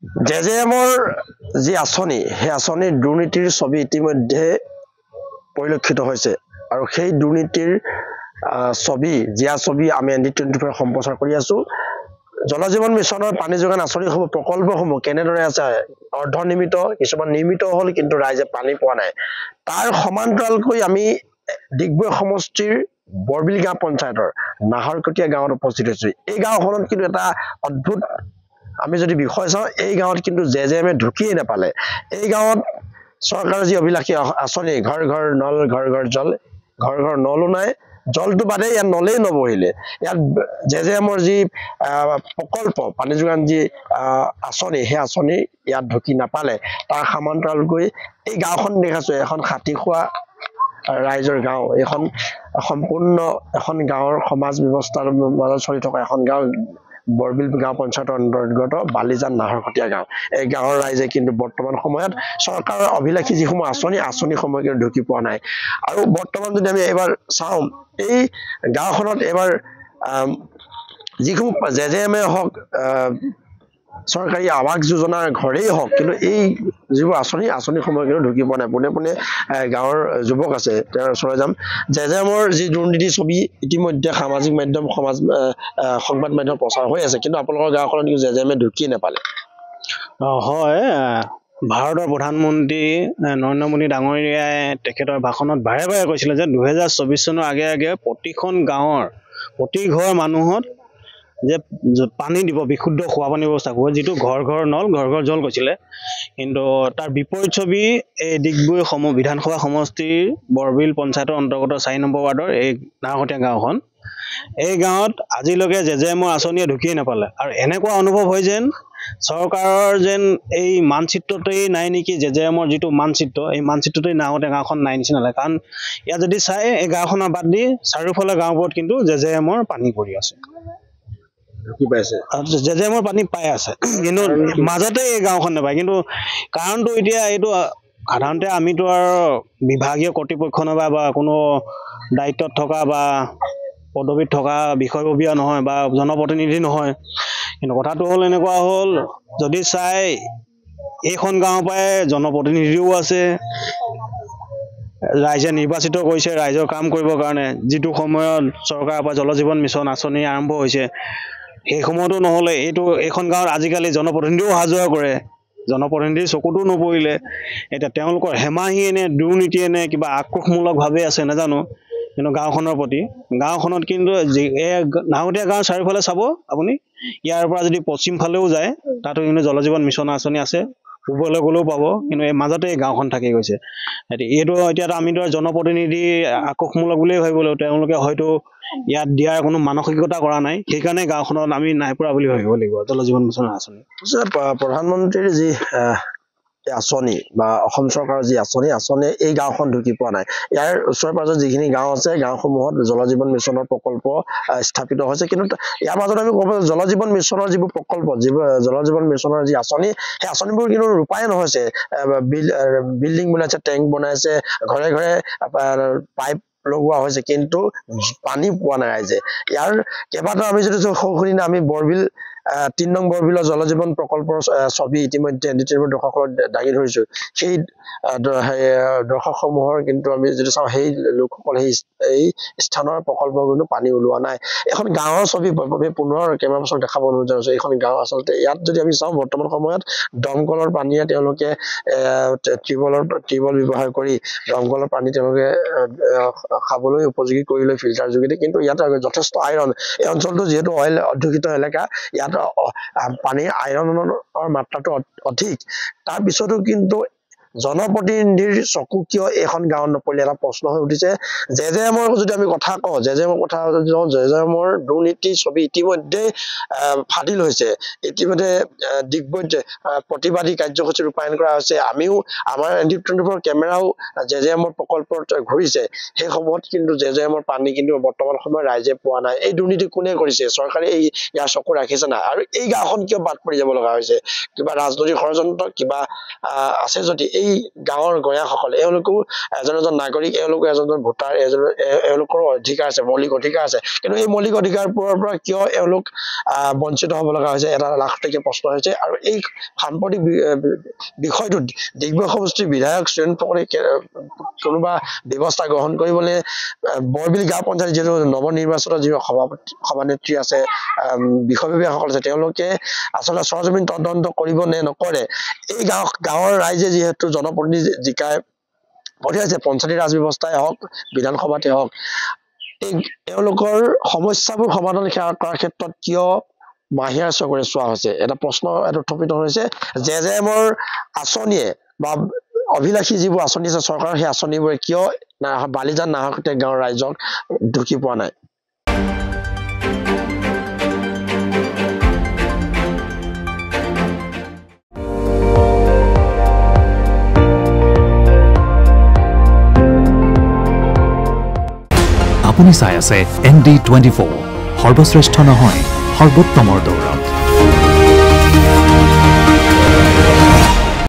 জেজেএমৰ যি আঁচনি সেই আঁচনিৰ দুৰ্নীতিৰ ছবি ইতিমধ্যে পৰিলক্ষিত হৈছে আৰু সেই দুৰ্নীতিৰ ছবি ছবি আমি ND24 সম্প্ৰচাৰ কৰি আছো। জল জীৱন মিছনৰ পানী যোগান আঁচনিসমূহ প্ৰকল্পসমূহ কেনেদৰে আছে অৰ্ধনিৰ্মিত কিছুমান নিৰ্মিত হ'ল কিন্তু ৰাইজে পানী পোৱা নাই। তাৰ সমান্তৰালকৈ আমি ডিগবৈ সমষ্টিৰ বৰবিল গাঁও পঞ্চায়তৰ নাহৰকটীয়া গাঁৱত উপস্থিত হৈছো। এই গাঁওখনত কিন্তু এটা অদ্ভুত আমি যদি বিষয় চাওঁ, এই গাঁৱত কিন্তু জেজেএমে ঢুকিয়ে নাপালে। এই গাঁৱত চৰকাৰৰ যি অভিলাষী আঁচনি ঘৰ ঘৰ নল ঘৰ ঘৰ জল, ঘৰ ঘৰ নলো নাই, জলটো বাদে ইয়াত নলেই নবহিলে। ইয়াত জেজেএমৰ যি প্ৰকল্প পানী যোগান যি আঁচনি সেই আঁচনি ইয়াত ঢুকি নাপালে। তাৰ সমান্তৰালকৈ এই গাঁওখন দেখাইছো এখন হাতী খোৱা ৰাইজৰ গাঁও। এইখন সম্পূৰ্ণ এখন গাঁৱৰ সমাজ ব্যৱস্থাৰ মাজত চলি থকা এখন গাঁও বৰবিল গাঁও পঞ্চায়তৰ অন্তৰ্গত বালিজান নাহৰকটীয়া গাঁও। এই গাঁৱৰ ৰাইজে কিন্তু বৰ্তমান সময়ত চৰকাৰৰ অভিলাষী যিসমূহ আঁচনিসমূহ কিন্তু ঢুকি পোৱা নাই। আৰু বৰ্তমান যদি আমি এবাৰ চাওঁ, এই গাঁওখনত এবাৰ যিসমূহ জেজেএমে হওক চৰকাৰী আৱাস যোজনাৰ ঘৰেই হওক, কিন্তু এই যিবোৰ আঁচনিসমূহ কিন্তু ঢুকি পোৱা নাই। পোনে পোনে গাঁৱৰ যুৱক আছে, তেওঁৰ ওচৰলৈ যাম। জেজেএমৰ যি দুৰ্নীতি ছবি ইতিমধ্যে সামাজিক মাধ্যম সংবাদ মাধ্যম প্ৰচাৰ হৈ আছে, কিন্তু আপোনালোকৰ গাঁওখনত কিন্তু জেজেএমে ঢুকিয়ে নাপালে। হয়, ভাৰতৰ প্ৰধানমন্ত্ৰী নৰেন্দ্ৰ মোদী ডাঙৰীয়াই তেখেতৰ ভাষণত বাৰে বাৰে কৈছিলে যে 2024 চনৰ আগে আগে প্ৰতিখন গাঁৱৰ প্ৰতি ঘৰ মানুহত যে পানী দিব, বিশুদ্ধ খোৱা পানী ব্যৱস্থা কৰিব, যিটো ঘৰ ঘৰ নল ঘৰ ঘৰ জল কৈছিলে। কিন্তু তাৰ বিপৰীত ছবি এই ডিগবৈ বিধানসভা সমষ্টিৰ বৰবিল পঞ্চায়তৰ অন্তৰ্গত 4 নম্বৰ ৱাৰ্ডৰ এই নাহৰকটীয়া গাঁওখন। এই গাঁৱত আজিলৈকে জেজেএমৰ আঁচনিয়ে ঢুকিয়ে নাপালে। আৰু এনেকুৱা অনুভৱ হয় যেন চৰকাৰৰ যেন এই মানচিত্ৰতেই নাই নেকি, জেজেএমৰ যিটো মানচিত্ৰ, এই মানচিত্ৰতেই নাহৰকটীয়া গাঁওখন নাই নিচিনা লাগে। কাৰণ ইয়াত যদি চাই এই গাঁওখনৰ বাদ দি চাৰিওফালে গাঁওবোৰত কিন্তু জেজেএমৰ পানী পৰি আছে, জেজেএমৰ পানী পাই আছে, কিন্তু মাজতে এই গাঁওখন নাপায়। কিন্তু কাৰণটো এতিয়া এইটো সাধাৰণতে আমিতো আৰু বিভাগীয় কৰ্তৃপক্ষ বা কোনো দায়িত্বত থকা বা পদবীত থকা বিষয়ববীয়া নহয় বা জনপ্ৰতিনিধি নহয়। কিন্তু কথাটো হ'ল এনেকুৱা হ'ল, যদি চাই এইখন গাঁৱৰ পৰাই জনপ্ৰতিনিধিও আছে, ৰাইজে নিৰ্বাচিত কৰিছে ৰাইজৰ কাম কৰিবৰ কাৰণে। যিটো সময়ত চৰকাৰৰ পৰা জল জীৱন মিছন আঁচনি আৰম্ভ হৈছে, সেই সময়তো নহ'লে এইখন গাঁৱত আজিকালি জনপ্ৰতিনিধিও অহা যোৱা কৰে, জনপ্ৰতিনিধিৰ চকুতো নপৰিলে। এতিয়া তেওঁলোকৰ হেমাহি এনে দুৰ্নীতি এনে কিবা আক্ৰোশমূলকভাৱে আছে নাজানো, কিন্তু গাঁওখনৰ প্ৰতি গাঁওখনত কিন্তু নাহৰকটীয়া গাঁৱৰ চাৰিওফালে চাব আপুনি, ইয়াৰ পৰা যদি পশ্চিম ফালেও যায় তাতো কিন্তু জল জীৱন মিছন আঁচনি আছে, পূবলৈ গ'লেও পাব। কিন্তু এই মাজতে এই গাঁওখন থাকি গৈছে। এইটো এতিয়া আমিতো জনপ্ৰতিনিধি আক্ৰোশমূলক বুলিয়ে ভাবিব লাগিব, তেওঁলোকে হয়তো ইয়াত দিয়াৰ কোনো মানসিকতা কৰা নাই, সেইকাৰণে গাঁওখনত আমি নাই পৰা বুলি ভাবিব লাগিব জল জীৱন মিছনৰ আঁচনি। প্ৰধানমন্ত্ৰীৰ যি আঁচনি বা অসম চৰকাৰৰ যি আঁচনি এই গাঁওখন ঢুকি পোৱা নাই। ইয়াৰ ওচৰে পাজৰে যিখিনি গাঁও আছে, গাঁওসমূহত জল জীৱন মিছনৰ প্ৰকল্প স্থাপিত হৈছে। কিন্তু ইয়াৰ মাজত আমি ক'ব জল জীৱন মিছনৰ যিবোৰ প্ৰকল্প, জল জীৱন মিছনৰ যি আঁচনি, সেই আঁচনিবোৰ কিন্তু ৰূপায়ণ হৈছে। বিল্ডিং বনাইছে, টেংক বনাইছে, ঘৰে ঘৰে পাইপ লগোৱা হৈছে, কিন্তু পানী পোৱা নাই ৰাইজে। ইয়াৰ কেইবাটাও আমি যদি সৌসিদিনা আমি বৰবিল 3 নং বৰবিলৰ জল জীৱন প্ৰকল্পৰ ছবি ইতিমধ্যে ND24 দৰ্শকসকলক দাঙি ধৰিছো। সেই দৰ্শকসমূহৰ কিন্তু আমি যদি চাওঁ, সেই লোকসকল এই স্থানৰ প্ৰকল্প কিন্তু পানী ওলোৱা নাই। এখন গাঁৱৰ ছবি পুনৰ কেইবা বছৰ দেখাব নোৱাৰিছো। এইখন গাঁও আচলতে ইয়াত যদি আমি চাওঁ, বৰ্তমান সময়ত দমকলৰ পানীয়ে তেওঁলোকে টিউবৱেল ব্যৱহাৰ কৰি দমকলৰ পানী তেওঁলোকে খাবলৈ উপযোগী কৰি লৈ ফিল্টাৰ যোগেদি, কিন্তু ইয়াত যথেষ্ট আইৰণ। এই অঞ্চলটো যিহেতু অইল অধ্যুষিত এলেকা, ইয়াত পানীৰ আইৰণৰ মাত্ৰাটো অধিক। তাৰপিছতো কিন্তু জনপ্ৰতিনিধিৰ চকু কিয় এইখন গাঁৱত নপৰিলে এটা প্ৰশ্ন হৈ উঠিছে। জেজেএমৰ যদি আমি কথা কওঁ, জেজেএমৰ দুৰ্নীতি ছবি ইতিমধ্যে ফাদিল হৈছে। ইতিমধ্যে ডিগবৈত প্ৰতিবাদী কাৰ্যসূচী ৰূপায়ণ কৰা হৈছে। আমিও আমাৰ ND24 কেমেৰাও জেজেএমৰ প্ৰকল্পত ঘূৰিছে। সেই সময়ত কিন্তু জেজেএমৰ পানী কিন্তু বৰ্তমান সময়ত ৰাইজে পোৱা নাই। এই দুৰ্নীতি কোনে কৰিছে? চৰকাৰে ইয়াৰ চকু ৰাখিছে না? আৰু এই গাঁওখন কিয় বাদ পৰি যাব লগা হৈছে? কিবা ৰাজনৈতিক ষড়যন্ত্ৰ কিবা আছে যদি এই এই গাঁৱৰ গঞাসকল এওঁলোকো এজন নাগৰিক এওঁলোকো এজন ভোটাৰ এওঁলোকৰ অধিকাৰ আছে মৌলিক অধিকাৰ আছে কিন্তু এই মৌলিক অধিকাৰবোৰৰ পৰা কিয় এওঁলোক বঞ্চিত হ'ব লগা হৈছে এটা লাখটকীয়া প্ৰশ্ন হৈছে আৰু এই সাম্প্ৰতিক বিষয়টোত ডিগবৈ সমষ্টিৰ বিধায়ক সুৰেন ফুকনে কোনোবা ব্যৱস্থা গ্ৰহণ কৰিবলৈ বৰবিল গাঁও পঞ্চায়ত যিটো নৱনিৰ্বাচিত যি সভানেত্ৰী আছে বিষয়ববীয়াসকল আছে তেওঁলোকে আচলতে সৰজমিন তদন্ত কৰিব নে নকৰে এই গাঁৱৰ ৰাইজে যিহেতু জনপ্ৰতিনিধি জিকাই পঠিয়াইছে পঞ্চায়তী ৰাজ ব্যৱস্থাই হওক বিধানসভাতে হওক এওঁলোকৰ সমস্যাবোৰ সমাধান কৰাৰ ক্ষেত্ৰত কিয় মাহিয়াৰ চকুৰে চোৱা হৈছে এটা প্ৰশ্ন এটা উত্থাপিত হৈছে জেজেএমৰ আঁচনিয়ে বা অভিলাষী যিবোৰ আঁচনি আছে চৰকাৰৰ সেই আঁচনিবোৰে কিয় বালিজান নাহৰকটীয়া গাঁৱৰ ৰাইজক ঢুকি পোৱা নাই আপুনি চাই আছে ND24 সৰ্বশ্ৰেষ্ঠ নহয় সৰ্বোত্তমৰ দৌৰ